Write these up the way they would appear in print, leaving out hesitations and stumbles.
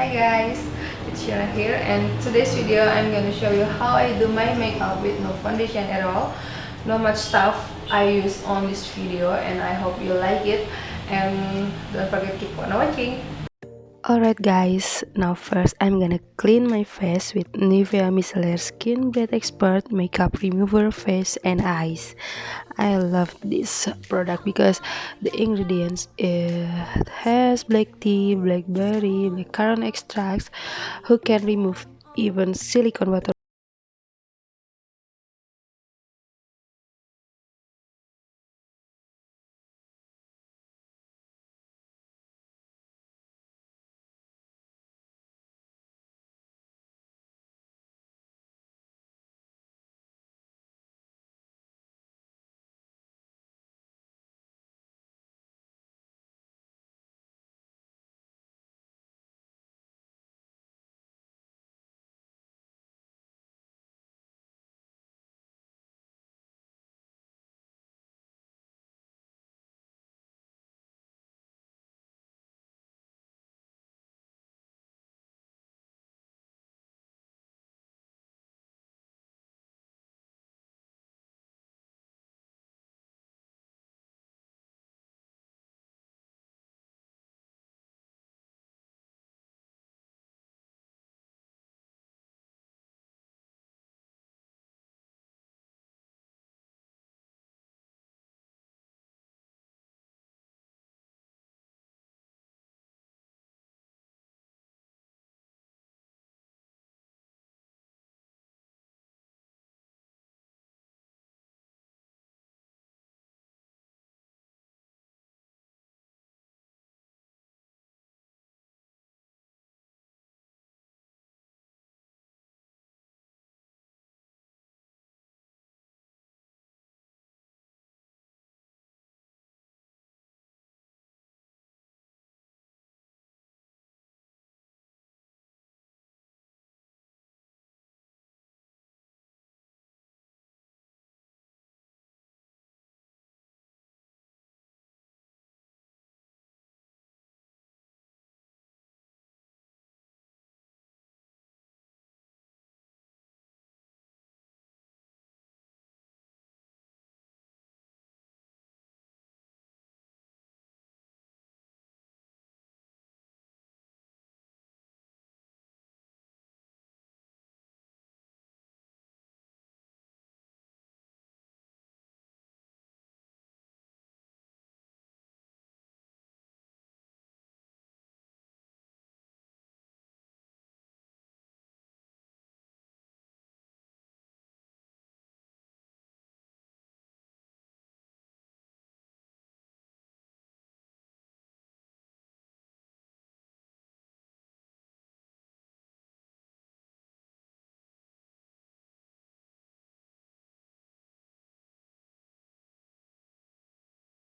Hi guys, it's Shira here, and today's video I'm gonna show you how I do my makeup with no foundation at all. Not much stuff I use on this video, and I hope you like it, and don't forget to keep on watching. Alright guys, now first I'm gonna clean my face with Nivea Micellar Skin Breath Expert Makeup Remover Face and Eyes. I love this product because the ingredients it has black tea, blackberry, blackcurrant extracts who can remove even silicone water.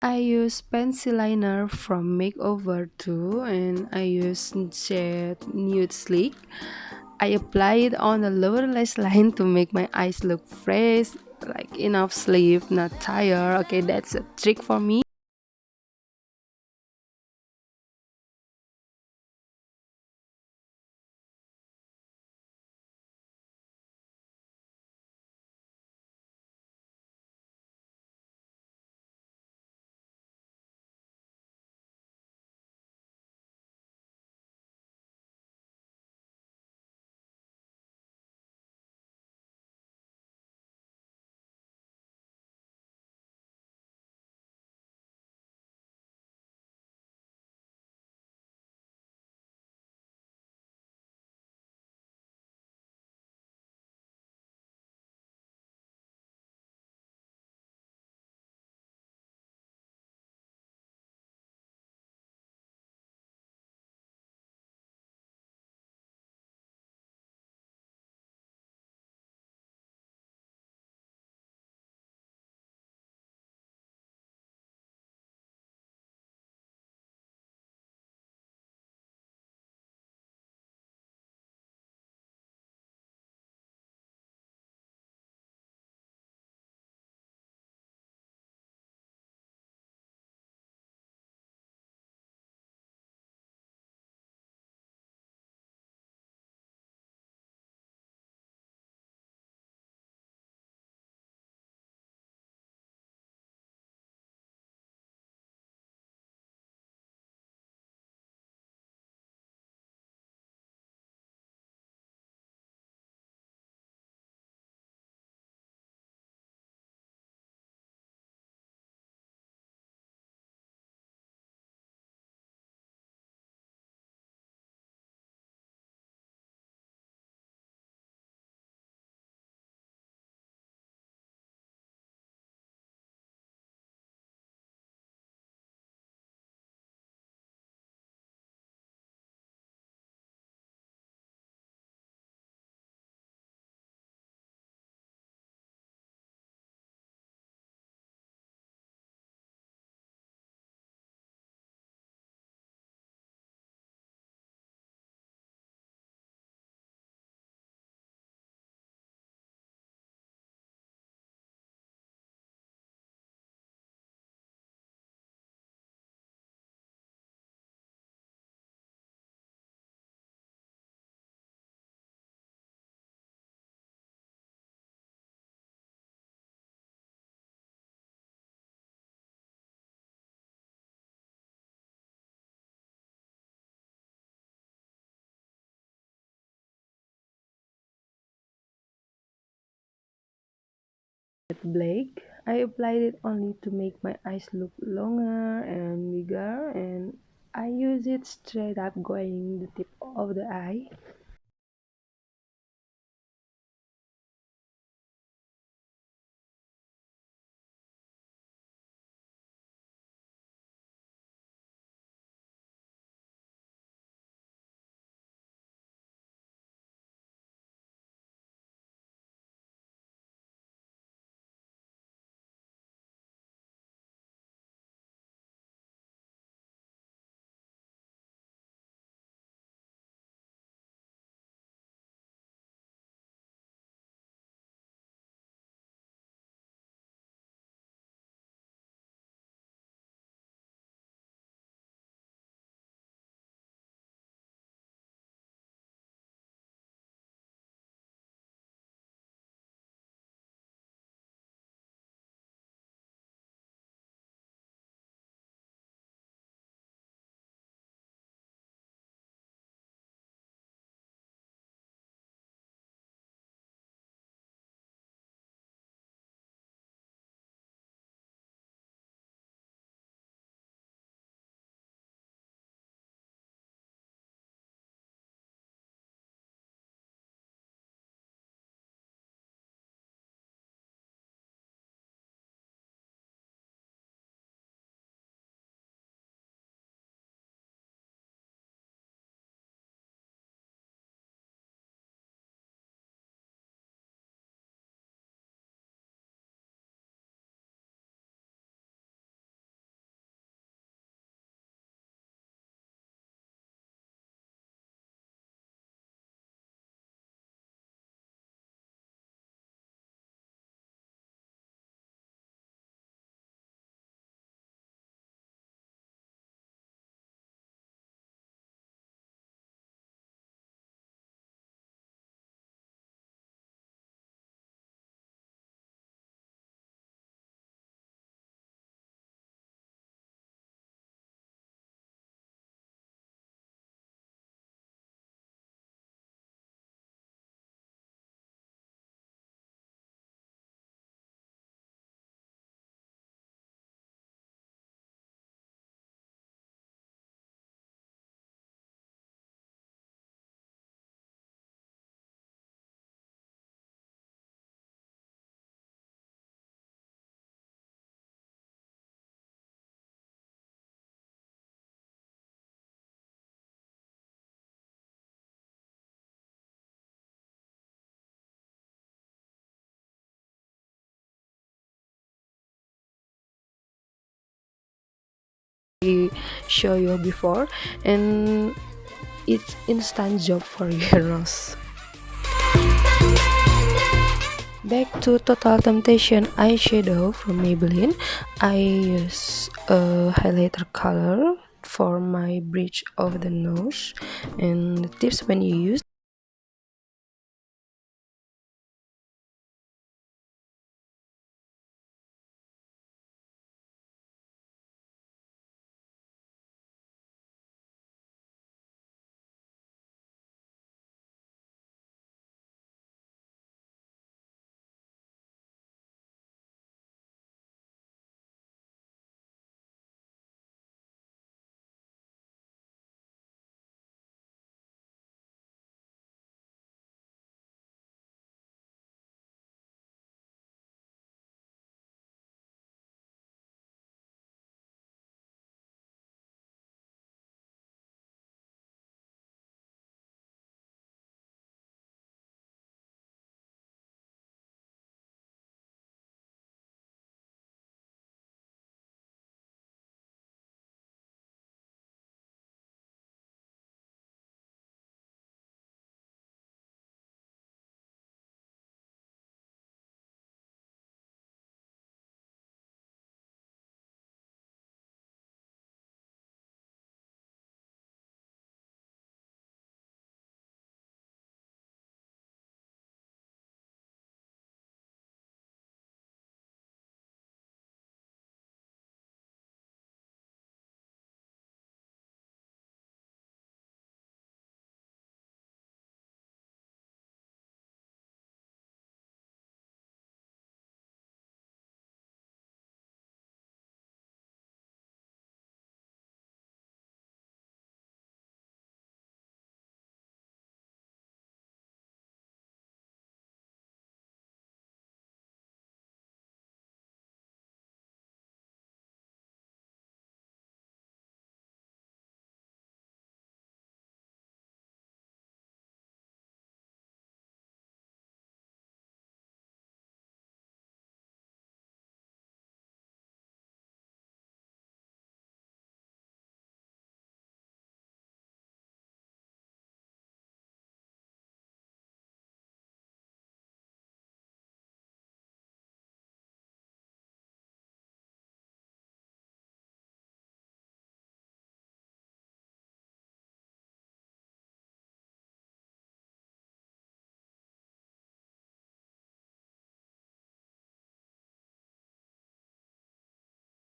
I use pencil liner from Makeover too, and I use shade Nude Sleek. I apply it on the lower lash line to make my eyes look fresh, like enough sleep, not tired. Okay, that's a trick for me. black. I applied it only to make my eyes look longer and bigger, and I use it straight up going the tip of the eye. I show you before, and it's instant job for your nose. Back to Total Temptation eyeshadow from Maybelline. I use a highlighter color for my bridge of the nose, and the tips when you use